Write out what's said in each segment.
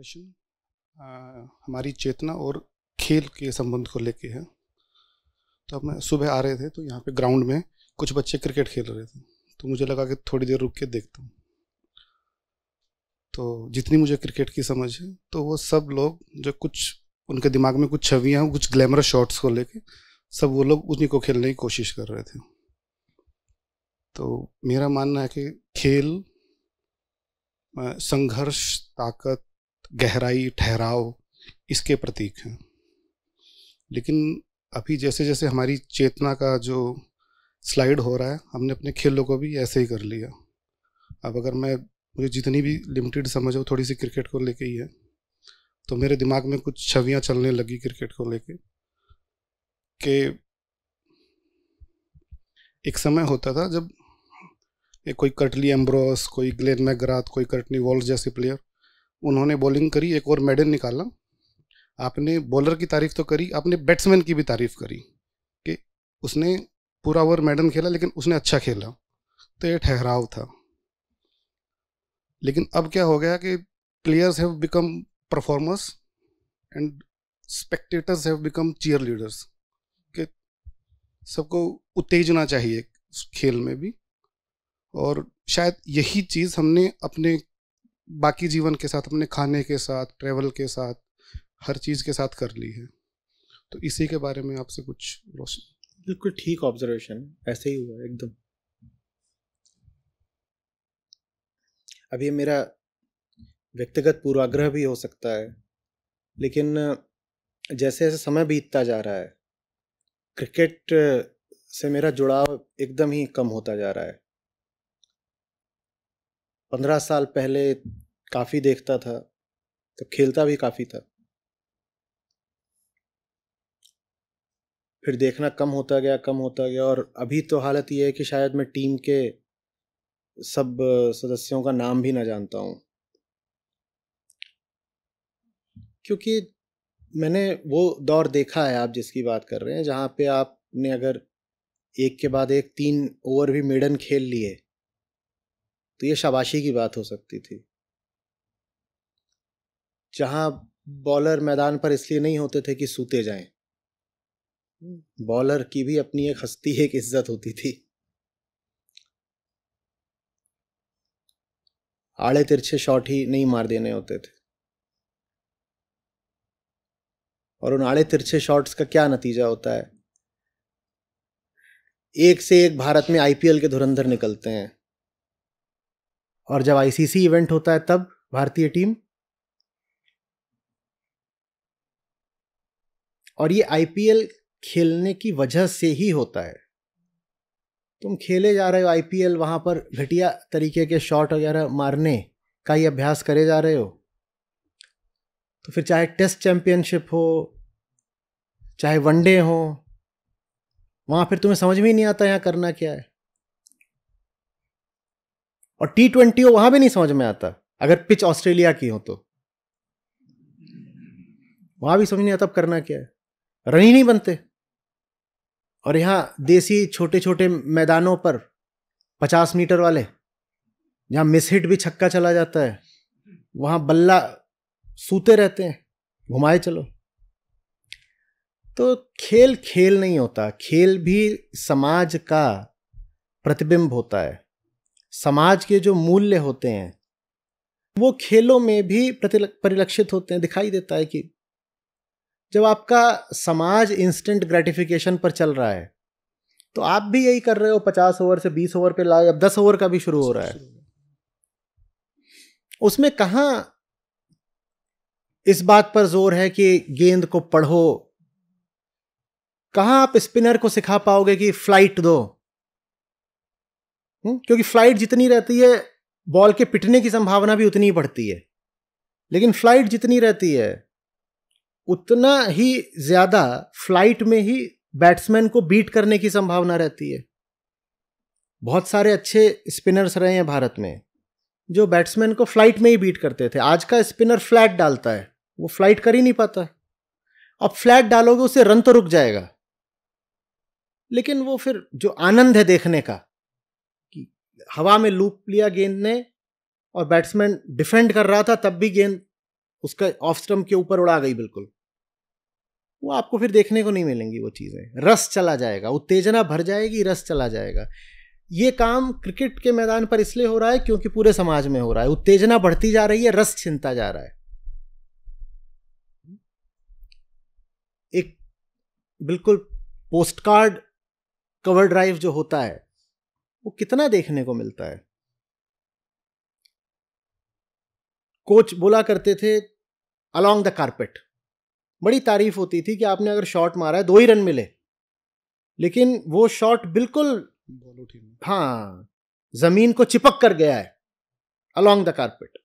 Question हमारी चेतना और खेल के संबंध को लेके है। तो अब मैं सुबह आ रहे थे तो यहाँ पे ग्राउंड में कुछ बच्चे क्रिकेट खेल रहे थे, तो मुझे लगा कि थोड़ी देर रुक के देखता हूँ। तो जितनी मुझे क्रिकेट की समझ है तो वो सब लोग जो कुछ उनके दिमाग में कुछ छवियाँ हैं, कुछ ग्लैमरस शॉट्स को लेके सब वो लोग उन्हीं को खेलने की कोशिश कर रहे थे। तो मेरा मानना है कि खेल संघर्ष, ताकत, गहराई, ठहराव इसके प्रतीक हैं। लेकिन अभी जैसे जैसे हमारी चेतना का जो स्लाइड हो रहा है, हमने अपने खेलों को भी ऐसे ही कर लिया। अब अगर मुझे जितनी भी लिमिटेड समझ हो थोड़ी सी क्रिकेट को लेके ही है, तो मेरे दिमाग में कुछ छवियां चलने लगी क्रिकेट को लेके कि एक समय होता था जब कोई कर्टली एम्ब्रोस, कोई ग्लेन मैकग्राथ, कोई कर्टनी वॉल्स जैसे प्लेयर, उन्होंने बॉलिंग करी, एक और मेडल निकाला। आपने बॉलर की तारीफ तो करी, आपने बैट्समैन की भी तारीफ करी कि उसने पूरा ओवर मेडल खेला लेकिन उसने अच्छा खेला। तो ये ठहराव था। लेकिन अब क्या हो गया कि players have become performers and spectators have become cheerleaders, कि सबको उत्तेजना चाहिए खेल में भी। और शायद यही चीज़ हमने अपने बाकी जीवन के साथ, अपने खाने के साथ, ट्रैवल के साथ, हर चीज़ के साथ कर ली है। तो इसी के बारे में आपसे कुछ रोशन। बिल्कुल ठीक ऑब्जर्वेशन, ऐसे ही हुआ एकदम। अब ये मेरा व्यक्तिगत पूर्वाग्रह भी हो सकता है, लेकिन जैसे जैसे समय बीतता जा रहा है, क्रिकेट से मेरा जुड़ाव एकदम ही कम होता जा रहा है। 15 साल पहले काफ़ी देखता था, तो खेलता भी काफ़ी था। फिर देखना कम होता गया और अभी तो हालत ये है कि शायद मैं टीम के सब सदस्यों का नाम भी ना जानता हूँ, क्योंकि मैंने वो दौर देखा है आप जिसकी बात कर रहे हैं, जहाँ पे आपने अगर एक के बाद एक 3 ओवर भी मेडन खेल लिए तो ये शाबाशी की बात हो सकती थी। जहाँ बॉलर मैदान पर इसलिए नहीं होते थे कि सूते जाएं, बॉलर की भी अपनी एक हस्ती, एक इज्जत होती थी। आड़े तिरछे शॉट ही नहीं मार देने होते थे, और उन आड़े तिरछे शॉट्स का क्या नतीजा होता है? एक से एक भारत में आईपीएल के धुरंधर निकलते हैं, और जब आईसीसी इवेंट होता है तब भारतीय टीम, और ये आईपीएल खेलने की वजह से ही होता है। तुम खेले जा रहे हो आईपीएल, वहां पर घटिया तरीके के शॉट वगैरह मारने का ही अभ्यास करे जा रहे हो, तो फिर चाहे टेस्ट चैंपियनशिप हो, चाहे वनडे हो, वहां फिर तुम्हें समझ में ही नहीं आता यहाँ करना क्या है। और T20 हो, वहां भी नहीं समझ में आता। अगर पिच ऑस्ट्रेलिया की हो तो वहां भी समझ नहीं आता अब करना क्या है, रन ही नहीं बनते। और यहाँ देसी छोटे छोटे मैदानों पर 50 मीटर वाले, जहां मिस हिट भी छक्का चला जाता है, वहां बल्ला सूते रहते हैं, घुमाए चलो। तो खेल खेल नहीं होता, खेल भी समाज का प्रतिबिंब होता है। समाज के जो मूल्य होते हैं वो खेलों में भी परिलक्षित होते हैं। दिखाई देता है कि जब आपका समाज इंस्टेंट ग्रेटिफिकेशन पर चल रहा है, तो आप भी यही कर रहे हो। 50 ओवर से 20 ओवर पे लाए, अब 10 ओवर का भी शुरू हो रहा है। उसमें कहां इस बात पर जोर है कि गेंद को पढ़ो, कहां आप स्पिनर को सिखा पाओगे कि फ्लाइट दो? क्योंकि फ्लाइट जितनी रहती है, बॉल के पिटने की संभावना भी उतनी ही बढ़ती है। लेकिन फ्लाइट जितनी रहती है, उतना ही ज्यादा फ्लाइट में ही बैट्समैन को बीट करने की संभावना रहती है। बहुत सारे अच्छे स्पिनर्स रहे हैं भारत में जो बैट्समैन को फ्लाइट में ही बीट करते थे। आज का स्पिनर फ्लैट डालता है, वो फ्लाइट कर ही नहीं पाता। अब फ्लैट डालोगे उससे रन तो रुक जाएगा, लेकिन वो फिर जो आनंद है देखने का कि हवा में लूप लिया गेंद ने और बैट्समैन डिफेंड कर रहा था तब भी गेंद उसका ऑफ स्टंप के ऊपर उड़ा गई बिल्कुल, वो आपको फिर देखने को नहीं मिलेंगी वो चीजें। रस चला जाएगा, उत्तेजना भर जाएगी, रस चला जाएगा। ये काम क्रिकेट के मैदान पर इसलिए हो रहा है क्योंकि पूरे समाज में हो रहा है, उत्तेजना बढ़ती जा रही है, रस छिनता जा रहा है। एक बिल्कुल पोस्टकार्ड कवर ड्राइव जो होता है वो कितना देखने को मिलता है। कोच बोला करते थे अलोंग द कारपेट, बड़ी तारीफ होती थी कि आपने अगर शॉट मारा है 2 ही रन मिले, लेकिन वो शॉट बिल्कुल हाँ जमीन को चिपक कर गया है, अलोंग द कारपेट।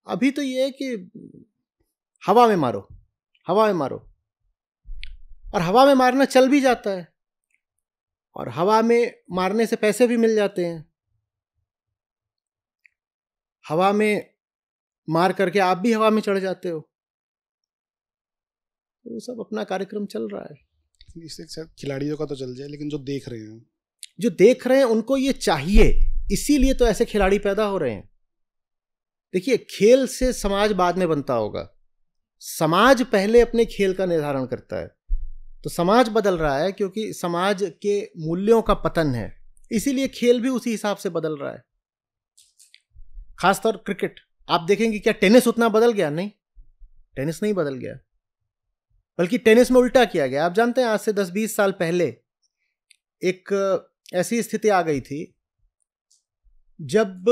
अभी तो ये है कि हवा में मारो, हवा में मारो, और हवा में मारना चल भी जाता है, और हवा में मारने से पैसे भी मिल जाते हैं। हवा में मार करके आप भी हवा में चढ़ जाते हो। वो सब अपना कार्यक्रम चल रहा है। इससे खिलाड़ियों का तो चल जाए, लेकिन जो देख रहे हैं उनको ये चाहिए, इसीलिए तो ऐसे खिलाड़ी पैदा हो रहे हैं। देखिए, खेल से समाज बाद में बनता होगा, समाज पहले अपने खेल का निर्धारण करता है। तो समाज बदल रहा है क्योंकि समाज के मूल्यों का पतन है, इसीलिए खेल भी उसी हिसाब से बदल रहा है। खासतौर क्रिकेट आप देखेंगे, क्या टेनिस उतना बदल गया? नहीं, टेनिस नहीं बदल गया, बल्कि टेनिस में उल्टा किया गया। आप जानते हैं आज से 10-20 साल पहले एक ऐसी स्थिति आ गई थी जब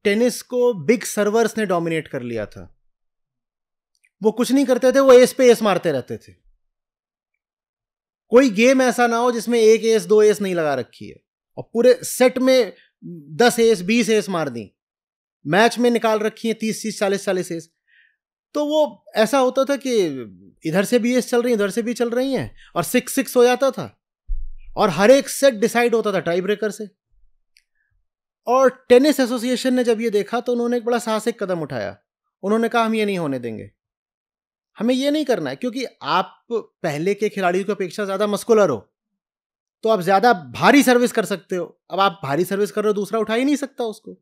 टेनिस को बिग सर्वर्स ने डोमिनेट कर लिया था। वो कुछ नहीं करते थे, वो एस पे एस मारते रहते थे। कोई गेम ऐसा ना हो जिसमें 1 एस 2 एस नहीं लगा रखी है, और पूरे सेट में 10 एस 20 एस मार दी, मैच में निकाल रखी है 30-30 40-40 एस। तो वो ऐसा होता था कि इधर से भी एस चल रही है, इधर से भी चल रही हैं, और 6-6 हो जाता था, और हर एक सेट डिसाइड होता था टाई ब्रेकर से। और टेनिस एसोसिएशन ने जब ये देखा तो उन्होंने एक बड़ा साहसिक कदम उठाया। उन्होंने कहा हम ये नहीं होने देंगे, हमें ये नहीं करना है, क्योंकि आप पहले के खिलाड़ियों की अपेक्षा ज्यादा मस्कुलर हो तो आप ज्यादा भारी सर्विस कर सकते हो। अब आप भारी सर्विस कर रहे हो, दूसरा उठा ही नहीं सकता उसको।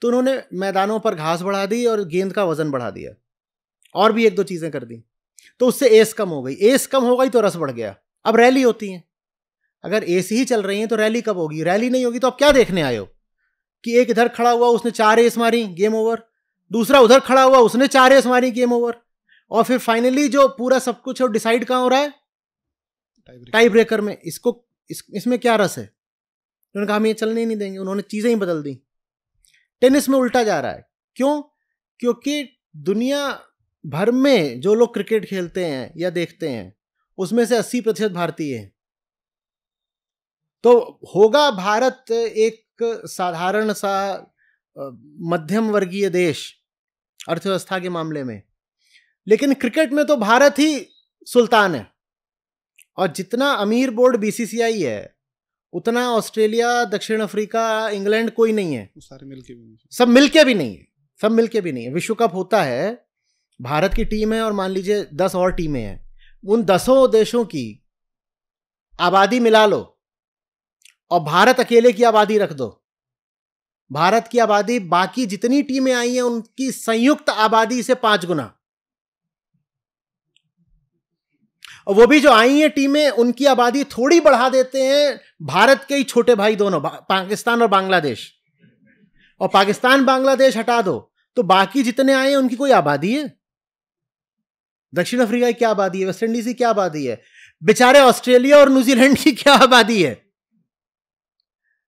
तो उन्होंने मैदानों पर घास बढ़ा दी और गेंद का वजन बढ़ा दिया, और भी 1-2 चीजें कर दी, तो उससे एस कम हो गई। एस कम हो गई तो रस बढ़ गया। अब रैली होती है, अगर एस ही चल रही है तो रैली कब होगी? रैली नहीं होगी तो आप क्या देखने आए हो कि एक इधर खड़ा हुआ उसने 4 एस मारी, गेम ओवर, दूसरा उधर खड़ा हुआ उसने 4 एस मारी, गेम ओवर, और फिर फाइनली जो पूरा सब कुछ है डिसाइड कहां हो रहा है? टाई ब्रेकर में। इसमें क्या रस है? उन्होंने कहा हम ये चलने नहीं देंगे, उन्होंने चीजें ही बदल दी। टेनिस में उल्टा जा रहा है। क्यों? क्योंकि दुनिया भर में जो लोग क्रिकेट खेलते हैं या देखते हैं उसमें से 80% भारतीय हैं। तो होगा भारत एक साधारण सा मध्यम वर्गीय देश अर्थव्यवस्था के मामले में, लेकिन क्रिकेट में तो भारत ही सुल्तान है। और जितना अमीर बोर्ड बीसीसीआई है उतना ऑस्ट्रेलिया, दक्षिण अफ्रीका, इंग्लैंड कोई नहीं है। सारे मिलके भी नहीं, सब मिलके भी नहीं है, सब मिलके भी नहीं है। विश्व कप होता है, भारत की टीम है और मान लीजिए 10 और टीमें हैं, उन 10 देशों की आबादी मिला लो और भारत अकेले की आबादी रख दो, भारत की आबादी बाकी जितनी टीमें आई हैं उनकी संयुक्त आबादी से 5 गुना। और वो भी जो आई हैं टीमें, उनकी आबादी थोड़ी बढ़ा देते हैं भारत के ही छोटे भाई दोनों, पाकिस्तान और बांग्लादेश। और पाकिस्तान बांग्लादेश हटा दो तो बाकी जितने आए हैं उनकी कोई आबादी है? दक्षिण अफ्रीका की क्या आबादी है? वेस्ट इंडीज की क्या आबादी है? बेचारे ऑस्ट्रेलिया और न्यूजीलैंड की क्या आबादी है?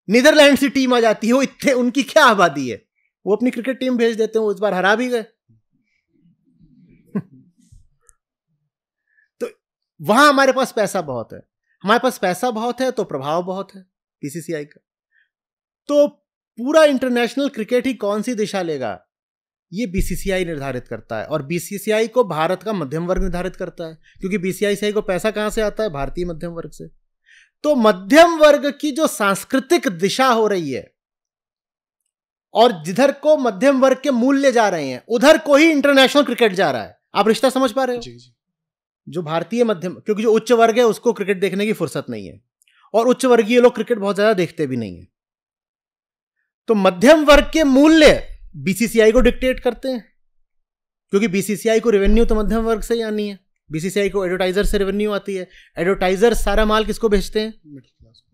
नीदरलैंड से टीम आ जाती है, वो इतने, उनकी क्या आबादी है? वो अपनी क्रिकेट टीम भेज देते हैं, वो इस बार हरा भी गए। तो वहां हमारे पास पैसा बहुत है, हमारे पास पैसा बहुत है तो प्रभाव बहुत है बीसीसीआई का। तो पूरा इंटरनेशनल क्रिकेट ही कौन सी दिशा लेगा ये बीसीसीआई निर्धारित करता है, और बीसीसीआई को भारत का मध्यम वर्ग निर्धारित करता है, क्योंकि बीसीसीआई को पैसा कहां से आता है? भारतीय मध्यम वर्ग से। तो मध्यम वर्ग की जो सांस्कृतिक दिशा हो रही है और जिधर को मध्यम वर्ग के मूल्य जा रहे हैं उधर को ही इंटरनेशनल क्रिकेट जा रहा है। आप रिश्ता समझ पा रहे हो? जी। जो भारतीय मध्यम, क्योंकि जो उच्च वर्ग है उसको क्रिकेट देखने की फुर्सत नहीं है, और उच्च वर्गीय लोग क्रिकेट बहुत ज्यादा देखते भी नहीं है। तो मध्यम वर्ग के मूल्य बीसीसीआई को डिक्टेट करते हैं। क्योंकि बीसीसीआई को रेवेन्यू तो मध्यम वर्ग से ही आनी है, बीसीसीआई को एडवर्टाइजर से रेवेन्यू आती है, एडवर्टाइजर सारा माल किसको बेचते हैं?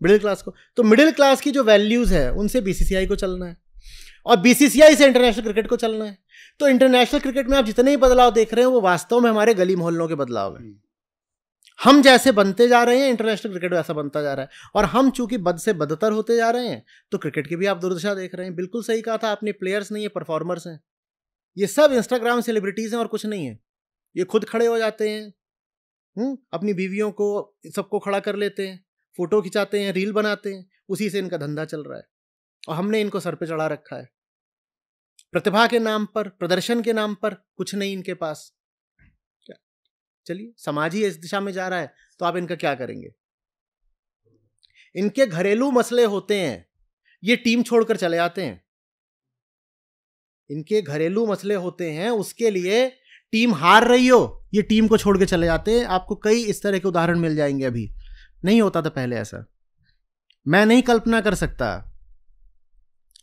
मिडिल क्लास को। तो मिडिल क्लास की जो वैल्यूज है उनसे बीसीसीआई को चलना है और बीसीसीआई से इंटरनेशनल क्रिकेट को चलना है। तो इंटरनेशनल क्रिकेट में आप जितने ही बदलाव देख रहे हैं वो वास्तव में हमारे गली मोहल्लों के बदलाव हैं। हम जैसे बनते जा रहे हैं इंटरनेशनल क्रिकेट वैसा बनता जा रहा है, और हम चूंकि बद से बदतर होते जा रहे हैं तो क्रिकेट की भी आप दुर्दशा देख रहे हैं। बिल्कुल सही कहा था आपने, प्लेयर्स नहीं है, परफॉर्मर्स हैं। ये सब इंस्टाग्राम सेलिब्रिटीज हैं और कुछ नहीं है। ये खुद खड़े हो जाते हैं, अपनी बीवियों को सबको खड़ा कर लेते हैं, फोटो खिंचाते हैं, रील बनाते हैं, उसी से इनका धंधा चल रहा है और हमने इनको सर पे चढ़ा रखा है। प्रतिभा के नाम पर, प्रदर्शन के नाम पर कुछ नहीं इनके पास। क्या चलिए, समाज ही इस दिशा में जा रहा है तो आप इनका क्या करेंगे? इनके घरेलू मसले होते हैं, ये टीम छोड़कर चले आते हैं। इनके घरेलू मसले होते हैं, उसके लिए टीम हार रही हो, ये टीम को छोड़ के चले जाते हैं। आपको कई इस तरह के उदाहरण मिल जाएंगे। अभी नहीं होता था पहले ऐसा। मैं नहीं कल्पना कर सकता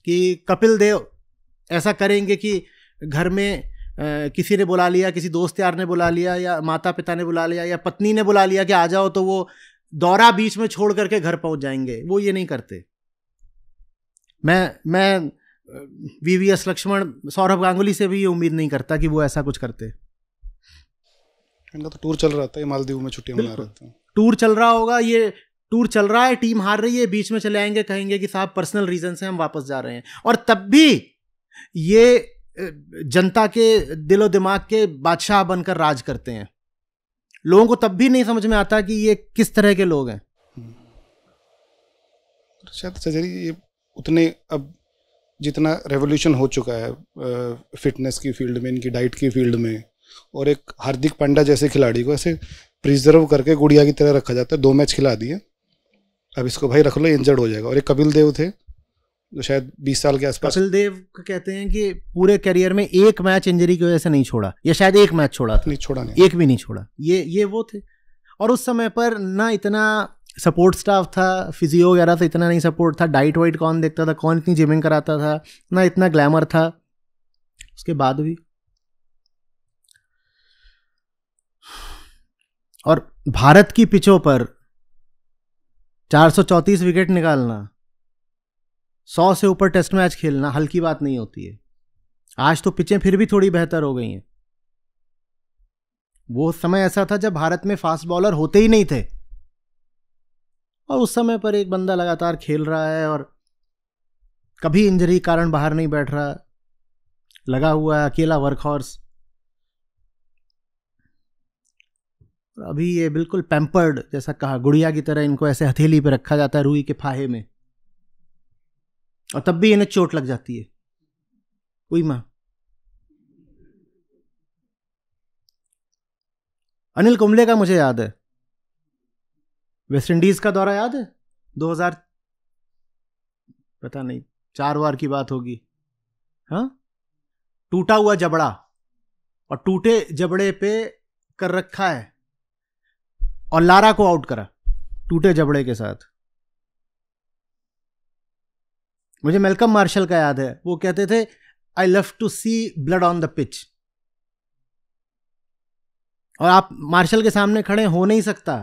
कि कपिल देव ऐसा करेंगे कि घर में किसी ने बुला लिया, किसी दोस्त यार ने बुला लिया, या माता पिता ने बुला लिया, या पत्नी ने बुला लिया कि आ जाओ, तो वो दौरा बीच में छोड़ करके घर पहुंच जाएंगे। वो ये नहीं करते। मैं वीवीएस लक्ष्मण, सौरभ गांगुली से भी ये उम्मीद नहीं करता कि वो ऐसा कुछ करते। इनका तो टूर चल रहा था, ये मालदीव में छुट्टियां मना रहे थे। टूर चल रहा होगा, ये टूर चल रहा है, टीम हार रही है, बीच में चले आएंगे, कहेंगे कि साहब पर्सनल रीजन से हम वापस जा रहे हैं। और तब भी ये जनता के दिलो दिमाग के बादशाह बनकर राज करते हैं। लोगों को तब भी नहीं समझ में आता कि ये किस तरह के लोग हैं। शायद सजरी ये उतने, अब जितना रेवोल्यूशन हो चुका है फिटनेस की फील्ड में, इनकी डाइट की फील्ड में, और एक हार्दिक पांड्या जैसे खिलाड़ी को ऐसे प्रिजर्व करके गुड़िया की तरह रखा जाता है। 2 मैच खिला दिए, अब इसको भाई रख लो, इंजर्ड हो जाएगा। और एक कपिल देव थे जो शायद 20 साल के आसपास। कपिल देव को कहते हैं कि पूरे करियर में एक मैच इंजरी की वजह से नहीं छोड़ा, या शायद एक मैच छोड़ा था, नहीं छोड़ा, नहीं, एक भी नहीं छोड़ा। ये वो थे। और उस समय पर ना इतना सपोर्ट स्टाफ था, फिजियो वगैरह से इतना नहीं सपोर्ट था, डाइट वाइट कौन देखता था, कौन इतनी जिमिंग कराता था, ना इतना ग्लैमर था। उसके बाद भी, और भारत की पिचों पर 434 विकेट निकालना, 100 से ऊपर टेस्ट मैच खेलना हल्की बात नहीं होती है। आज तो पिचें फिर भी थोड़ी बेहतर हो गई हैं। वो समय ऐसा था जब भारत में फास्ट बॉलर होते ही नहीं थे, और उस समय पर एक बंदा लगातार खेल रहा है और कभी इंजरी कारण बाहर नहीं बैठ रहा, लगा हुआ है, अकेला वर्कहॉर्स। अभी ये बिल्कुल पैम्पर्ड, जैसा कहा, गुड़िया की तरह इनको ऐसे हथेली पे रखा जाता है रुई के फाहे में, और तब भी इन्हें चोट लग जाती है। कोई मां। अनिल कुंबले का मुझे याद है, वेस्ट इंडीज का दौरा याद है, 2000 पता नहीं 4 बार की बात होगी। हाँ, टूटा हुआ जबड़ा, और टूटे जबड़े पे कर रखा है, और लारा को आउट करा टूटे जबड़े के साथ। मुझे मेलकम मार्शल का याद है, वो कहते थे I love to see blood on the pitch. और आप मार्शल के सामने खड़े हो नहीं सकता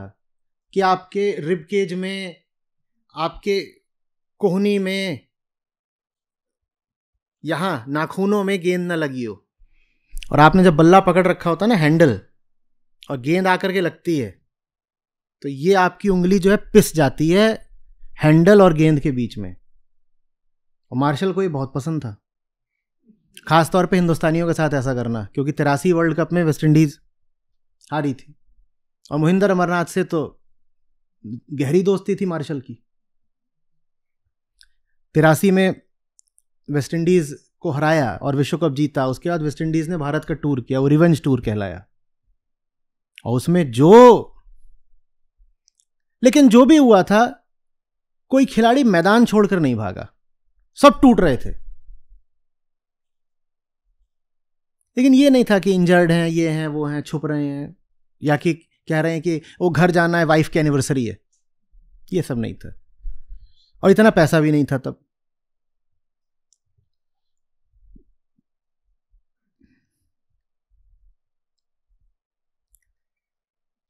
कि आपके रिब केज में, आपके कोहनी में, यहां नाखूनों में गेंद ना लगी हो। और आपने जब बल्ला पकड़ रखा होता ना, हैंडल, और गेंद आकर के लगती है, तो ये आपकी उंगली जो है पिस जाती है हैंडल और गेंद के बीच में। और मार्शल को ये बहुत पसंद था, खासतौर पे हिंदुस्तानियों के साथ ऐसा करना, क्योंकि 83 वर्ल्ड कप में वेस्ट इंडीज हारी थी, और मोहिंदर अमरनाथ से तो गहरी दोस्ती थी मार्शल की। 83 में वेस्ट इंडीज को हराया और विश्व कप जीता। उसके बाद वेस्ट इंडीज ने भारत का टूर किया, वो रिवेंज टूर कहलाया। और उसमें लेकिन जो भी हुआ था, कोई खिलाड़ी मैदान छोड़कर नहीं भागा, सब टूट रहे थे। लेकिन ये नहीं था कि इंजर्ड हैं, ये हैं, वो हैं, छुप रहे हैं, या कि कह रहे हैं कि वो घर जाना है, वाइफ की एनिवर्सरी है। ये सब नहीं था, और इतना पैसा भी नहीं था तब।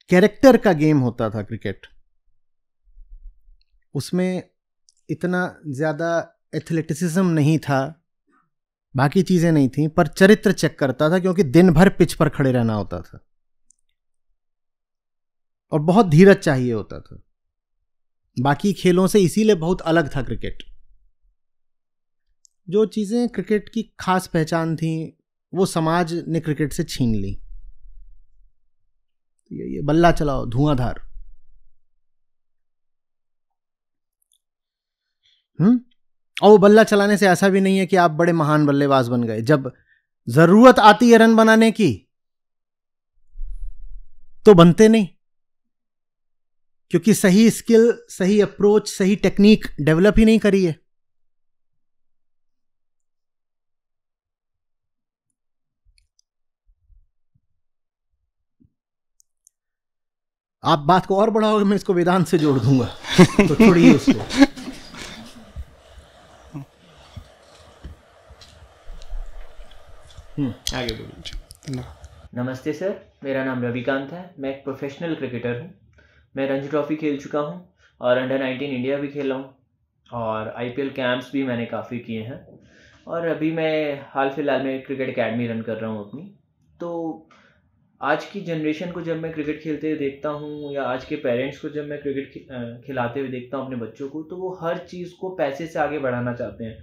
कैरेक्टर का गेम होता था क्रिकेट। उसमें इतना ज़्यादा एथलेटिसिज्म नहीं था, बाकी चीज़ें नहीं थी, पर चरित्र चेक करता था क्योंकि दिन भर पिच पर खड़े रहना होता था और बहुत धीरज चाहिए होता था। बाकी खेलों से इसीलिए बहुत अलग था क्रिकेट। जो चीज़ें क्रिकेट की खास पहचान थी वो समाज ने क्रिकेट से छीन ली। ये बल्ला चलाओ, धुआंधार। और वो बल्ला चलाने से ऐसा भी नहीं है कि आप बड़े महान बल्लेबाज बन गए। जब जरूरत आती है रन बनाने की तो बनते नहीं, क्योंकि सही स्किल, सही अप्रोच, सही टेक्निक डेवलप ही नहीं करी है। आप बात को और बढ़ाओगे, मैं इसको वेदांत से जोड़ दूंगा तो छोड़िए उसको। आगे बोलिए। नमस्ते सर, मेरा नाम रविकांत है। मैं एक प्रोफेशनल क्रिकेटर हूँ। मैं रणजी ट्रॉफी खेल चुका हूँ और अंडर 19 इंडिया भी खेला हूँ और IPL कैंप्स भी मैंने काफ़ी किए हैं। और अभी मैं हाल फिलहाल में क्रिकेट एकेडमी रन कर रहा हूँ अपनी। तो आज की जनरेशन को जब मैं क्रिकेट खेलते हुए देखता हूँ या आज के पेरेंट्स को जब मैं क्रिकेट खिलाते हुए देखता हूँ अपने बच्चों को, तो वो हर चीज़ को पैसे से आगे बढ़ाना चाहते हैं।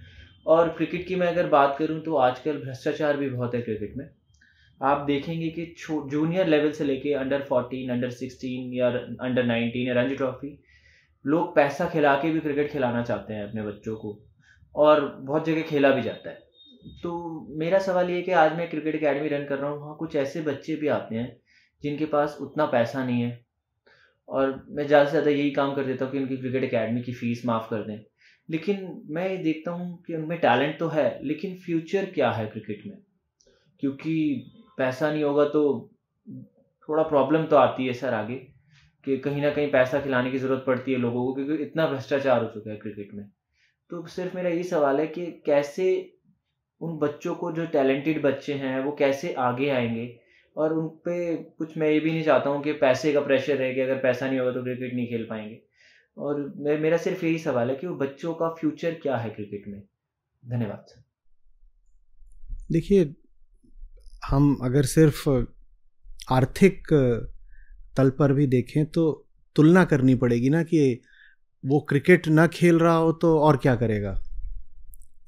और क्रिकेट की मैं अगर बात करूँ तो आजकल भ्रष्टाचार भी बहुत है क्रिकेट में। आप देखेंगे कि जूनियर लेवल से लेके अंडर 14, अंडर 16 या अंडर 19 या रणजी ट्रॉफी, लोग पैसा खिला के भी क्रिकेट खिलाना चाहते हैं अपने बच्चों को और बहुत जगह खेला भी जाता है। तो मेरा सवाल ये है कि आज मैं क्रिकेट एकेडमी रन कर रहा हूँ, वहाँ कुछ ऐसे बच्चे भी आते हैं जिनके पास उतना पैसा नहीं है और मैं ज़्यादा से ज़्यादा यही काम कर देता हूँ कि उनकी क्रिकेट एकेडमी की फ़ीस माफ़ कर दें। लेकिन मैं ये देखता हूँ कि उनमें टैलेंट तो है, लेकिन फ्यूचर क्या है क्रिकेट में? क्योंकि पैसा नहीं होगा तो थोड़ा प्रॉब्लम तो आती है सर आगे, कि कहीं ना कहीं पैसा खिलाने की ज़रूरत पड़ती है लोगों को, क्योंकि इतना भ्रष्टाचार हो चुका है क्रिकेट में। तो सिर्फ मेरा यही सवाल है कि कैसे उन बच्चों को, जो टैलेंटेड बच्चे हैं, वो कैसे आगे आएंगे। और उन पे कुछ मैं ये भी नहीं चाहता हूँ कि पैसे का प्रेशर है कि अगर पैसा नहीं होगा तो क्रिकेट नहीं खेल पाएंगे। और मेरा सिर्फ यही सवाल है कि वो बच्चों का फ्यूचर क्या है क्रिकेट में। धन्यवाद सर। देखिए, हम अगर सिर्फ आर्थिक तल पर भी देखें तो तुलना करनी पड़ेगी ना, कि वो क्रिकेट ना खेल रहा हो तो और क्या करेगा।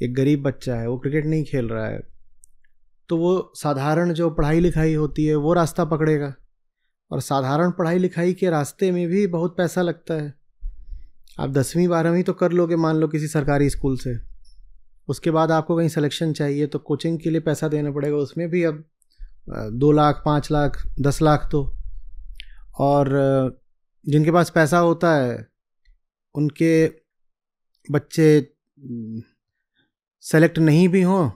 एक गरीब बच्चा है, वो क्रिकेट नहीं खेल रहा है तो वो साधारण जो पढ़ाई लिखाई होती है वो रास्ता पकड़ेगा, और साधारण पढ़ाई लिखाई के रास्ते में भी बहुत पैसा लगता है। आप 10वीं 12वीं तो कर लोगे मान लो किसी सरकारी स्कूल से, उसके बाद आपको कहीं सिलेक्शन चाहिए तो कोचिंग के लिए पैसा देना पड़ेगा, उसमें भी अब 2 लाख 5 लाख 10 लाख तो। और जिनके पास पैसा होता है उनके बच्चे सेलेक्ट नहीं भी हों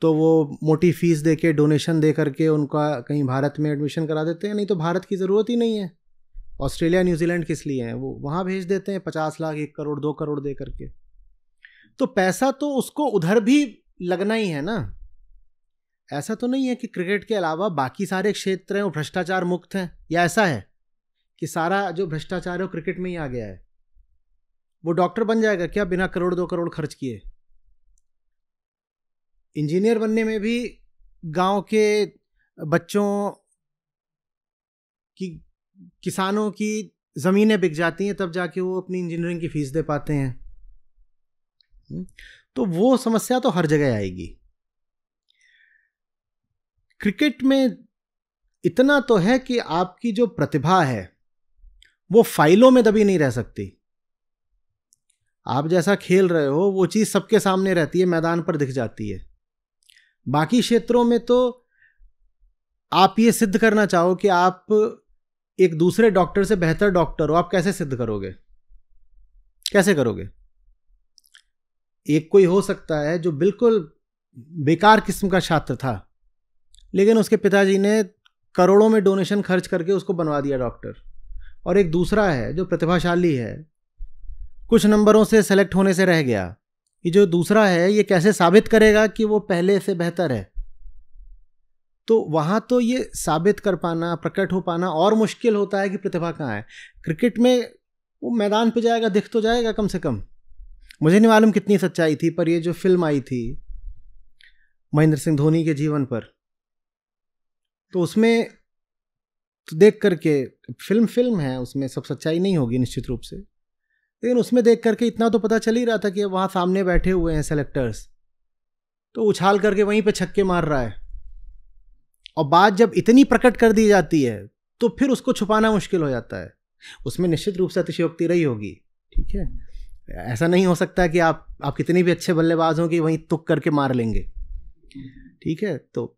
तो वो मोटी फीस दे के, डोनेशन दे करके उनका कहीं भारत में एडमिशन करा देते हैं। नहीं तो भारत की ज़रूरत ही नहीं है, ऑस्ट्रेलिया न्यूजीलैंड किस लिए हैं, वो वहाँ भेज देते हैं 50 लाख 1 करोड़ 2 करोड़ दे करके। तो पैसा तो उसको उधर भी लगना ही है ना। ऐसा तो नहीं है कि क्रिकेट के अलावा बाकी सारे क्षेत्र हैं वो भ्रष्टाचार मुक्त हैं, या ऐसा है कि सारा जो भ्रष्टाचार है वो क्रिकेट में ही आ गया है। वो डॉक्टर बन जाएगा क्या बिना करोड़ 2 करोड़ खर्च किए? इंजीनियर बनने में भी गांव के बच्चों की, किसानों की ज़मीनें बिक जाती हैं तब जाके वो अपनी इंजीनियरिंग की फीस दे पाते हैं। तो वो समस्या तो हर जगह आएगी। क्रिकेट में इतना तो है कि आपकी जो प्रतिभा है वो फाइलों में दबी नहीं रह सकती। आप जैसा खेल रहे हो वो चीज़ सबके सामने रहती है, मैदान पर दिख जाती है। बाकी क्षेत्रों में तो आप ये सिद्ध करना चाहो कि आप एक दूसरे डॉक्टर से बेहतर डॉक्टर हो, आप कैसे सिद्ध करोगे? कैसे करोगे? एक कोई हो सकता है जो बिल्कुल बेकार किस्म का छात्र था, लेकिन उसके पिताजी ने करोड़ों में डोनेशन खर्च करके उसको बनवा दिया डॉक्टर, और एक दूसरा है जो प्रतिभाशाली है, कुछ नंबरों से सेलेक्ट होने से रह गया। ये जो दूसरा है ये कैसे साबित करेगा कि वो पहले से बेहतर है? तो वहाँ तो ये साबित कर पाना, प्रकट हो पाना और मुश्किल होता है कि प्रतिभा कहाँ है। क्रिकेट में वो मैदान पे जाएगा, दिख तो जाएगा कम से कम। मुझे नहीं मालूम कितनी सच्चाई थी, पर ये जो फिल्म आई थी महेंद्र सिंह धोनी के जीवन पर, तो उसमें तो देख करके, फिल्म है, उसमें सब सच्चाई नहीं होगी निश्चित रूप से, लेकिन उसमें देख करके इतना तो पता चल ही रहा था कि वहाँ सामने बैठे हुए हैं सेलेक्टर्स, तो उछाल करके वहीं पे छक्के मार रहा है। और बात जब इतनी प्रकट कर दी जाती है तो फिर उसको छुपाना मुश्किल हो जाता है। उसमें निश्चित रूप से अतिशयोक्ति रही होगी, ठीक है, ऐसा नहीं हो सकता कि आप कितने भी अच्छे बल्लेबाज हों कि वहीं तुक करके मार लेंगे, ठीक है। तो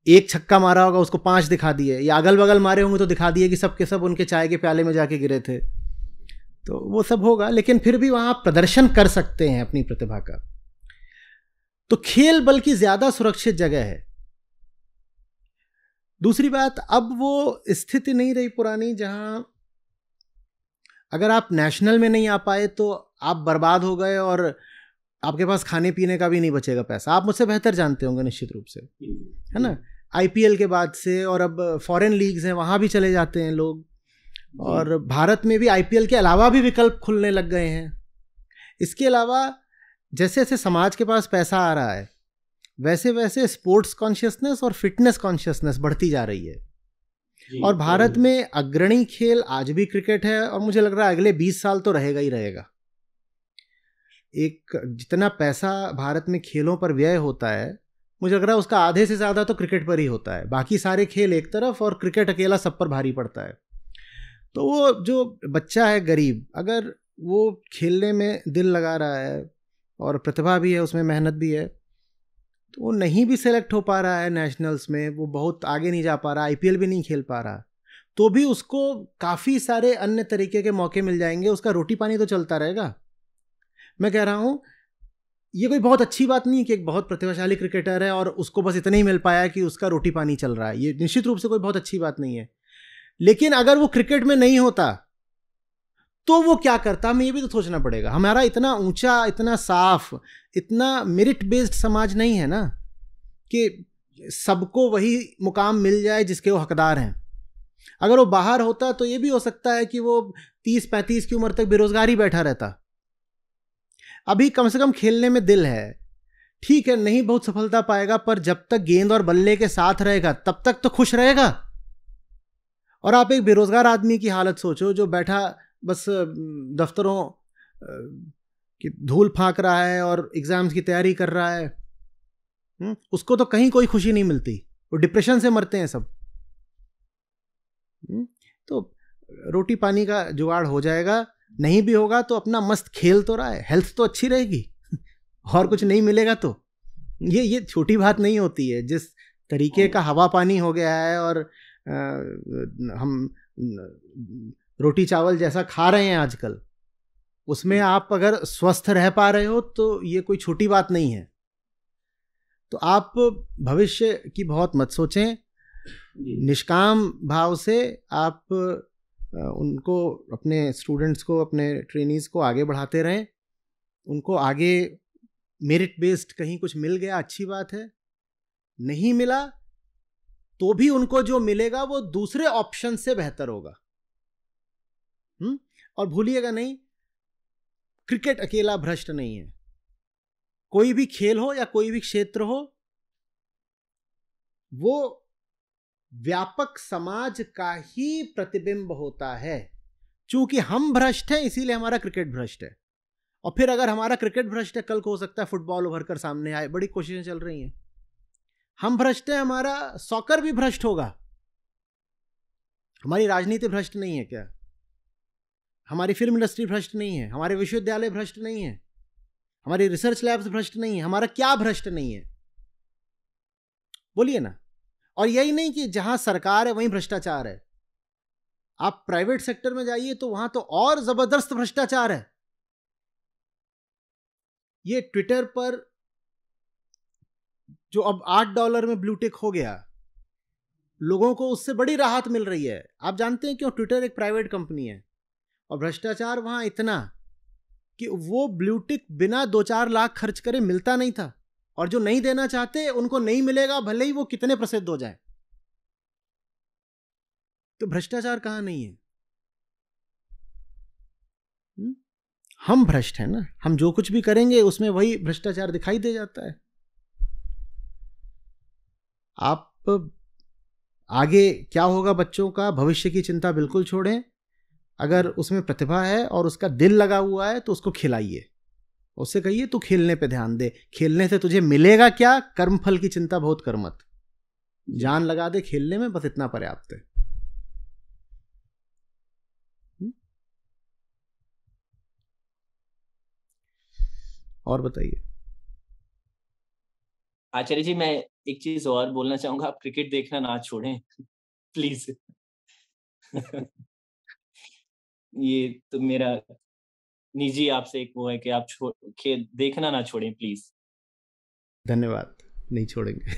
एक छक्का मारा होगा, उसको 5 दिखा दिए, या अगल बगल मारे होंगे तो दिखा दिए कि सब के सब उनके चाय के प्याले में जाके गिरे थे, तो वो सब होगा, लेकिन फिर भी वहाँ आप प्रदर्शन कर सकते हैं अपनी प्रतिभा का। तो खेल बल्कि ज़्यादा सुरक्षित जगह है। दूसरी बात, अब वो स्थिति नहीं रही पुरानी जहाँ अगर आप नेशनल में नहीं आ पाए तो आप बर्बाद हो गए और आपके पास खाने पीने का भी नहीं बचेगा पैसा। आप मुझसे बेहतर जानते होंगे निश्चित रूप से, है ना। आईपीएल के बाद से, और अब फॉरेन लीग्स हैं, वहाँ भी चले जाते हैं लोग, और भारत में भी आईपीएल के अलावा भी विकल्प खुलने लग गए हैं। इसके अलावा जैसे जैसे समाज के पास पैसा आ रहा है, वैसे वैसे स्पोर्ट्स कॉन्शियसनेस और फिटनेस कॉन्शियसनेस बढ़ती जा रही है। और भारत में अग्रणी खेल आज भी क्रिकेट है, और मुझे लग रहा है अगले 20 साल तो रहेगा ही रहेगा। एक जितना पैसा भारत में खेलों पर व्यय होता है, मुझे लग रहा है उसका आधे से ज़्यादा तो क्रिकेट पर ही होता है। बाकी सारे खेल एक तरफ और क्रिकेट अकेला सब पर भारी पड़ता है। तो वो जो बच्चा है गरीब, अगर वो खेलने में दिल लगा रहा है और प्रतिभा भी है, उसमें मेहनत भी है, तो वो नहीं भी सेलेक्ट हो पा रहा है नेशनल्स में, वो बहुत आगे नहीं जा पा रहा, आईपीएल भी नहीं खेल पा रहा, तो भी उसको काफ़ी सारे अन्य तरीके के मौके मिल जाएंगे, उसका रोटी पानी तो चलता रहेगा। मैं कह रहा हूँ ये कोई बहुत अच्छी बात नहीं कि एक बहुत प्रतिभाशाली क्रिकेटर है और उसको बस इतना ही मिल पाया कि उसका रोटी पानी चल रहा है, ये निश्चित रूप से कोई बहुत अच्छी बात नहीं है। लेकिन अगर वो क्रिकेट में नहीं होता तो वो क्या करता, हमें ये भी तो सोचना पड़ेगा। हमारा इतना ऊंचा, इतना साफ, इतना मेरिट बेस्ड समाज नहीं है ना कि सबको वही मुकाम मिल जाए जिसके वो हकदार हैं। अगर वो बाहर होता तो ये भी हो सकता है कि वो 30-35 की उम्र तक बेरोजगार ही बैठा रहता। अभी कम से कम खेलने में दिल है, ठीक है, नहीं बहुत सफलता पाएगा, पर जब तक गेंद और बल्ले के साथ रहेगा तब तक तो खुश रहेगा। और आप एक बेरोजगार आदमी की हालत सोचो, जो बैठा बस दफ्तरों की धूल फांक रहा है और एग्जाम्स की तैयारी कर रहा है, उसको तो कहीं कोई खुशी नहीं मिलती, वो डिप्रेशन से मरते हैं सब। तो रोटी पानी का जुगाड़ हो जाएगा, नहीं भी होगा तो अपना मस्त खेल तो रहा है, हेल्थ तो अच्छी रहेगी और कुछ नहीं मिलेगा तो ये छोटी बात नहीं होती है। जिस तरीके का हवा पानी हो गया है और हम रोटी चावल जैसा खा रहे हैं आजकल, उसमें आप अगर स्वस्थ रह पा रहे हो तो ये कोई छोटी बात नहीं है। तो आप भविष्य की बहुत मत सोचें, निष्काम भाव से आप उनको, अपने स्टूडेंट्स को, अपने ट्रेनीज़ को आगे बढ़ाते रहें। उनको आगे मेरिट बेस्ड कहीं कुछ मिल गया अच्छी बात है, नहीं मिला तो भी उनको जो मिलेगा वो दूसरे ऑप्शन से बेहतर होगा। और भूलिएगा नहीं, क्रिकेट अकेला भ्रष्ट नहीं है। कोई भी खेल हो या कोई भी क्षेत्र हो, वो व्यापक समाज का ही प्रतिबिंब होता है। चूंकि हम भ्रष्ट हैं इसीलिए हमारा क्रिकेट भ्रष्ट है, और फिर अगर हमारा क्रिकेट भ्रष्ट है, कल को हो सकता है फुटबॉल उभर कर सामने आए, बड़ी कोशिशें चल रही हैं। हम भ्रष्ट हैं, हमारा सॉकर भी भ्रष्ट होगा। हमारी राजनीति भ्रष्ट नहीं है क्या? हमारी फिल्म इंडस्ट्री भ्रष्ट नहीं है? हमारे विश्वविद्यालय भ्रष्ट नहीं है? हमारी रिसर्च लैब्स भ्रष्ट नहीं है? हमारा क्या भ्रष्ट नहीं है? बोलिए ना। और यही नहीं कि जहां सरकार है वहीं भ्रष्टाचार है, आप प्राइवेट सेक्टर में जाइए तो वहां तो और जबरदस्त भ्रष्टाचार है। ये ट्विटर पर जो अब $8 में ब्लू टिक हो गया, लोगों को उससे बड़ी राहत मिल रही है। आप जानते हैं क्यों? ट्विटर एक प्राइवेट कंपनी है और भ्रष्टाचार वहां इतना कि वो ब्लू टिक बिना 2-4 लाख खर्च करे मिलता नहीं था, और जो नहीं देना चाहते उनको नहीं मिलेगा, भले ही वो कितने प्रसिद्ध हो जाए। तो भ्रष्टाचार कहाँ नहीं है? हम भ्रष्ट हैं ना, हम जो कुछ भी करेंगे उसमें वही भ्रष्टाचार दिखाई दे जाता है। आप आगे क्या होगा बच्चों का, भविष्य की चिंता बिल्कुल छोड़ें। अगर उसमें प्रतिभा है और उसका दिल लगा हुआ है तो उसको खिलाइए, उससे कहिए तू खेलने पे ध्यान दे, खेलने से तुझे मिलेगा क्या, कर्मफल की चिंता बहुत कर मत, जान लगा दे खेलने में, बस इतना पर्याप्त है। और बताइए। आचार्य जी, मैं एक चीज और बोलना चाहूंगा, आप क्रिकेट देखना ना छोड़ें प्लीज। ये तो मेरा निजी आपसे एक वो है कि आप देखना ना छोड़ें प्लीज। धन्यवाद, नहीं छोड़ेंगे।